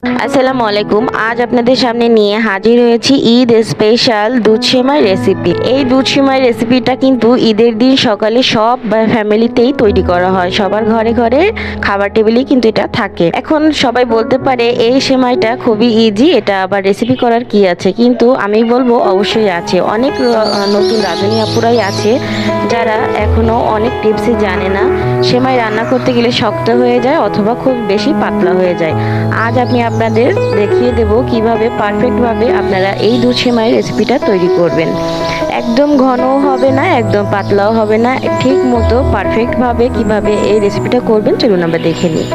আসসালামু আলাইকুম। আজ আপনাদের সামনে নিয়ে হাজির হয়েছি ঈদ স্পেশাল দুধ সেমাই রেসিপি। এই দুধ সেমাই রেসিপিটা কিন্তু ঈদের দিন সকালে সব ফ্যামিলিতেই তৈরি করা হয়, সবার ঘরে ঘরে খাবার টেবিলেই কিন্তু এটা থাকে। এখন সবাই বলতে পারে এই সেমাইটা খুবই ইজি, এটা আবার রেসিপি করার কি আছে, কিন্তু আমি বলবো অবশ্যই আছে। অনেক নতুন রাঁধুনি আপুরাই আছে যারা এখনো অনেক টিপসই জানে না। সেমাই রান্না করতে গেলে শক্ত হয়ে যায় অথবা খুব বেশি পাতলা হয়ে যায়। আজ আমি আপনাদের দেখিয়ে দেব কিভাবে পারফেক্টভাবে আপনারা এই দুধ সেমাই রেসিপিটা তৈরি করবেন। একদম ঘনও হবে না, একদম পাতলাও হবে না, ঠিক মতো পারফেক্টভাবে কিভাবে এই রেসিপিটা করবেন চলুন আমরা দেখে নিই।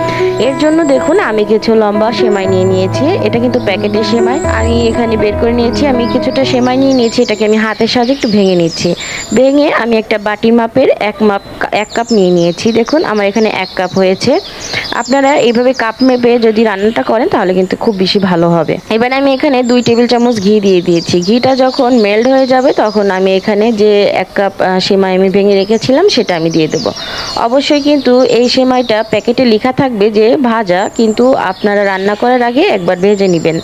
এর জন্য দেখুন আমি কিছু লম্বা সেমাই নিয়ে নিয়েছি। এটা কিন্তু প্যাকেটের সেমাই, আমি এখানে বের করে নিয়েছি। আমি কিছুটা সেমাই নিয়ে নিয়েছি, এটাকে আমি হাতের সাহায্যে একটু ভেঙে নিচ্ছি। ভেঙে আমি একটা বাটি মাপের এক কাপ নিয়ে নিয়েছি। দেখুন আমার এখানে 1 কাপ হয়েছে। আপনারা এইভাবে কাপ মেপে যদি রান্নাটা করেন তাহলে কিন্তু খুব বেশি ভালো হবে। এবারে আমি এখানে 2 টেবিল চামচ ঘি দিয়ে দিয়েছি। ঘিটা যখন মেল্ট হয়ে যাবে তখন আমি এখানে যে 1 কাপ সেমাই আমি ভেঙে রেখেছিলাম সেটা আমি দিয়ে দেবো। অবশ্যই কিন্তু এই সেমাইটা প্যাকেটে লেখা থাকবে যে ভাজা, কিন্তু আপনারা রান্না করার আগে একবার ভেজে নেবেন।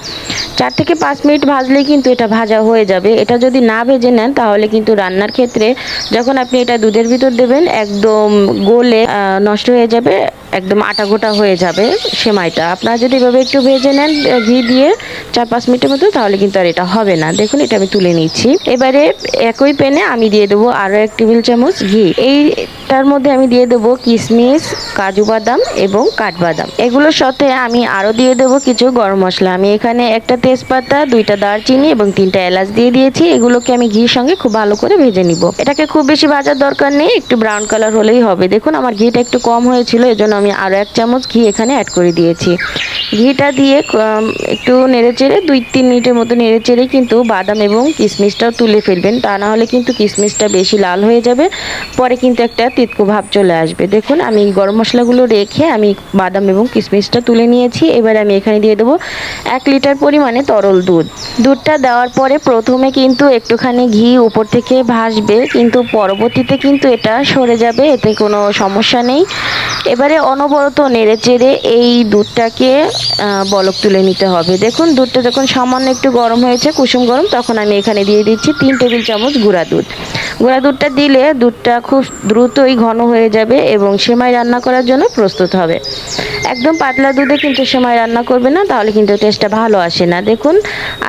4 থেকে 5 মিনিট ভাজলেই কিন্তু এটা ভাজা হয়ে যাবে। এটা যদি না ভেজে নেন তাহলে কিন্তু রান্নার ক্ষেত্রে যখন আপনি এটা দুধের ভিতর দেবেন একদম গলে নষ্ট হয়ে যাবে, একদম আটা গোটা হয়ে যাবে সেমাইটা। আপনারা যদি এভাবে একটু ভেজে নেন ঘি দিয়ে 4-5 মিনিটের মতো, তাহলে কিন্তু আর এটা হবে না। দেখুন এটা আমি তুলে নিচ্ছি। এবারে একই প্যানে আমি দিয়ে দেবো আরও 1 টেবিল চামচ ঘি। এইটার মধ্যে আমি দিয়ে দেবো কিশমিশ, কাজু বাদাম এবং কাঠবাদাম। এগুলোর সাথে আমি আরও দিয়ে দেবো কিছু গরম মশলা। আমি এখানে একটা তেজপাতা, 2টা দারচিনি এবং 3টা এলাচ দিয়ে দিয়েছি। এগুলোকে আমি ঘির সঙ্গে খুব ভালো করে ভেজে নিব। এটাকে খুব বেশি ভাজার দরকার নেই, একটু ব্রাউন কালার হলেই হবে। দেখুন আমার ঘিটা একটু কম হয়েছিল, এজন্য আমি আরও 1 চামচ ঘি এখানে অ্যাড করে দিয়েছি। ঘিটা দিয়ে একটু নেড়েচেড়ে 2-3 মিনিটের মতো নেড়েচেড়ে কিন্তু বাদাম এবং কিশমিশটাও তুলে ফেলবেন, তা না হলে কিন্তু কিশমিশটা বেশি লাল হয়ে যাবে, পরে কিন্তু একটা তিতকো ভাব চলে আসবে। দেখুন আমি গরম মশলাগুলো রেখে আমি বাদাম এবং কিশমিশটা তুলে নিয়েছি। এবার আমি এখানে দিয়ে দেবো 1 লিটার পরিমাণে তরল দুধ। দুধটা দেওয়ার পরে প্রথমে কিন্তু একটুখানি ঘি উপর থেকে ভাসবে, কিন্তু পরবর্তীতে কিন্তু এটা সরে যাবে, এতে কোনো সমস্যা নেই। এবারে অনবরত নেড়েচেড়ে এই দুধটাকে বলক তুলে নিতে হবে। দেখুন দুধটা যখন সামান্য একটু গরম হয়েছে, কুসুম গরম, তখন আমি এখানে দিয়ে দিচ্ছি 3 টেবিল চামচ গুঁড়া দুধ। গুঁড়া দুধটা দিলে দুধটা খুব দ্রুতই ঘন হয়ে যাবে এবং সেমাই রান্না করার জন্য প্রস্তুত হবে। একদম পাতলা দুধে কিন্তু সেমাই রান্না করবে না, তাহলে কিন্তু টেস্টটা ভালো আসে না। দেখুন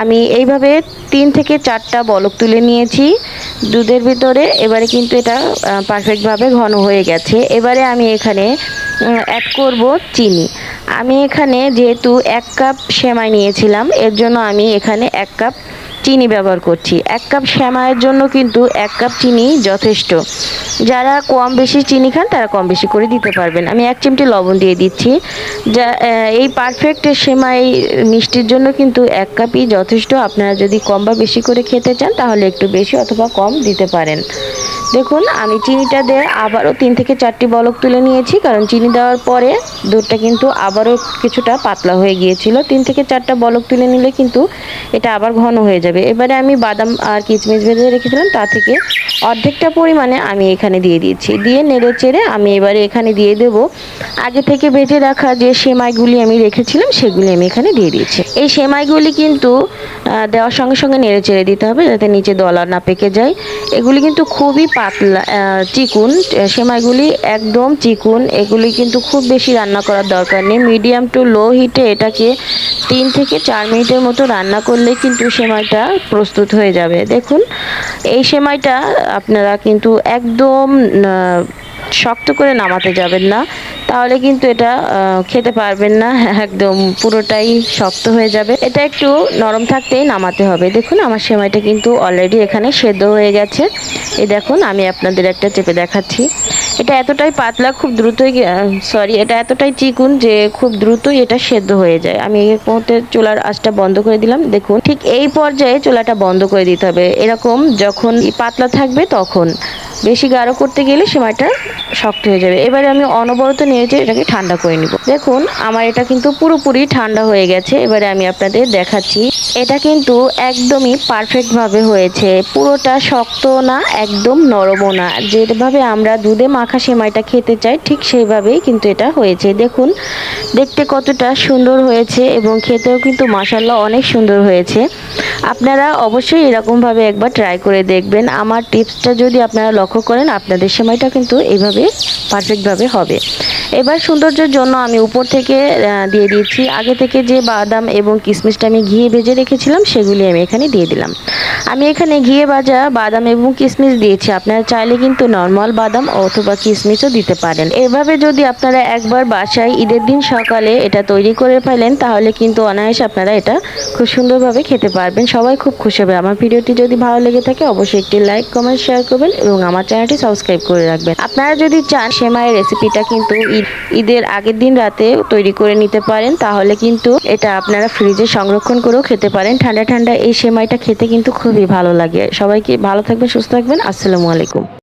আমি এইভাবে 3 থেকে 4টা বলক তুলে নিয়েছি দুধের ভিতরে। এবারে কিন্তু এটা পারফেক্টভাবে ঘন হয়ে গেছে। এবারে আমি এখানে অ্যাড করব চিনি। আমি এখানে যেহেতু 1 কাপ সেমাই নিয়েছিলাম, এর জন্য আমি এখানে 1 কাপ চিনি ব্যবহার করছি। 1 কাপ সেমাইয়ের জন্য কিন্তু 1 কাপ চিনি যথেষ্ট। যারা কম বেশি চিনি খান তারা কম বেশি করে দিতে পারবেন। আমি 1 চিমটি লবণ দিয়ে দিচ্ছি। যা এই পারফেক্ট সেমাই মিষ্টির জন্য কিন্তু 1 কাপই যথেষ্ট। আপনারা যদি কম বা বেশি করে খেতে চান তাহলে একটু বেশি অথবা কম দিতে পারেন। দেখুন আমি চিনিটা দিয়ে আবারও 3 থেকে 4টি বলক তুলে নিয়েছি, কারণ চিনি দেওয়ার পরে দুধটা কিন্তু আবারও কিছুটা পাতলা হয়ে গিয়েছিল। 3 থেকে 4টা বলক তুলে নিলে কিন্তু এটা আবার ঘন হয়ে যাবে। এবারে আমি বাদাম আর কিশমিশ ভেজে রেখেছিলাম তা থেকে অর্ধেকটা পরিমাণে আমি এখানে দিয়ে দিচ্ছি। দিয়ে নেড়ে চেড়ে আমি এবারে এখানে দিয়ে দেব আগে থেকে ভেজে রাখা যে সেমাইগুলি আমি রেখেছিলাম সেগুলি আমি এখানে দিয়ে দিচ্ছি। এই সেমাইগুলি কিন্তু দেওয়ার সঙ্গে সঙ্গে নেড়ে চেড়ে দিতে হবে যাতে নিচে দলা না পেকে যায়। এগুলি কিন্তু খুবই পাতলা চিকুন সেমাইগুলি, একদম চিকুন। এগুলি কিন্তু খুব বেশি রান্না করার দরকার নেই। মিডিয়াম টু লো হিটে এটাকে 3 থেকে 4 মিনিটের মতো রান্না করলে কিন্তু সেমাইটা প্রস্তুত হয়ে যাবে। দেখুন এই সেমাইটা আপনারা কিন্তু একদম শক্ত করে নামাতে যাবেন না, তাহলে কিন্তু এটা খেতে পারবেন না, একদম পুরোটাই শক্ত হয়ে যাবে। এটা একটু নরম থাকতেই নামাতে হবে। দেখুন আমার সেমাইটা কিন্তু অলরেডি এখানে সেদ্ধ হয়ে গেছে। এই দেখুন আমি আপনাদের একটা চেপে দেখাচ্ছি। এটা এতটাই পাতলা খুব দ্রুতই এটা এতটাই চিকুন যে খুব দ্রুতই এটা সেদ্ধ হয়ে যায়। আমি এই মুহূর্তে চুলার আঁচটা বন্ধ করে দিলাম। দেখুন ঠিক এই পর্যায়ে চুলাটা বন্ধ করে দিতে হবে। এরকম যখন পাতলা থাকবে তখন, বেশি গাঢ় করতে গেলে সেমাইটা শক্ত হয়ে যাবে। এবারে আমি অনবরত নিয়েছি, এটাকে ঠান্ডা করে নিব। দেখুন আমার এটা কিন্তু পুরোপুরি ঠান্ডা হয়ে গেছে। এবারে আমি আপনাদের দেখাচ্ছি এটা কিন্তু একদমই পারফেক্টভাবে হয়েছে। পুরোটা শক্ত না, একদম নরমও না। যেভাবে আমরা দুধে মাখা মাখা সেমাইটা খেতে চায় ঠিক সেইভাবেই কিন্তু এটা হয়েছে। দেখুন দেখতে কতটা সুন্দর হয়েছে এবং খেতেও কিন্তু মাশাআল্লাহ অনেক সুন্দর হয়েছে। আপনারা অবশ্যই এরকমভাবে একবার ট্রাই করে দেখবেন। আমার টিপসটা যদি আপনারা লক্ষ্য করেন আপনাদের সেমাইটা কিন্তু এইভাবে পারফেক্টভাবে হবে। এবার সৌন্দর্যের জন্য আমি উপর থেকে দিয়ে দিচ্ছি আগে থেকে যে বাদাম এবং কিশমিশটা আমি ঘিয়ে ভেজে রেখেছিলাম সেগুলি আমি এখানে দিয়ে দিলাম। আমি এখানে ঘিয়ে ভাজা বাদাম এবং কিশমিশ দিয়েছি, আপনারা চাইলে কিন্তু নর্মাল বাদাম অথবা কিশমিশও দিতে পারেন। এভাবে যদি আপনারা একবার বাসায় ঈদের দিন সকালে এটা তৈরি করে ফেলেন তাহলে কিন্তু অনায়াসে আপনারা এটা খুব সুন্দরভাবে খেতে পারবেন। সবাই খুব খুশি হবে। আমার ভিডিওটি যদি ভালো লেগে থাকে অবশ্যই একটি লাইক কমেন্ট শেয়ার করবেন এবং আমার চ্যানেলটি সাবস্ক্রাইব করে রাখবেন। আপনারা যদি চান সেমাইয়ের রেসিপিটা কিন্তু ঈদের আগের দিন রাতে তৈরি করে নিতে পারেন, তাহলে কিন্তু এটা আপনারা ফ্রিজে সংরক্ষণ করেও খেতে পারেন। ঠান্ডা ঠান্ডা এই সেমাইটা খেতে কিন্তু খুবই ভালো লাগে। সবাইকে ভালো থাকবেন, সুস্থ থাকবেন। আসসালামু আলাইকুম।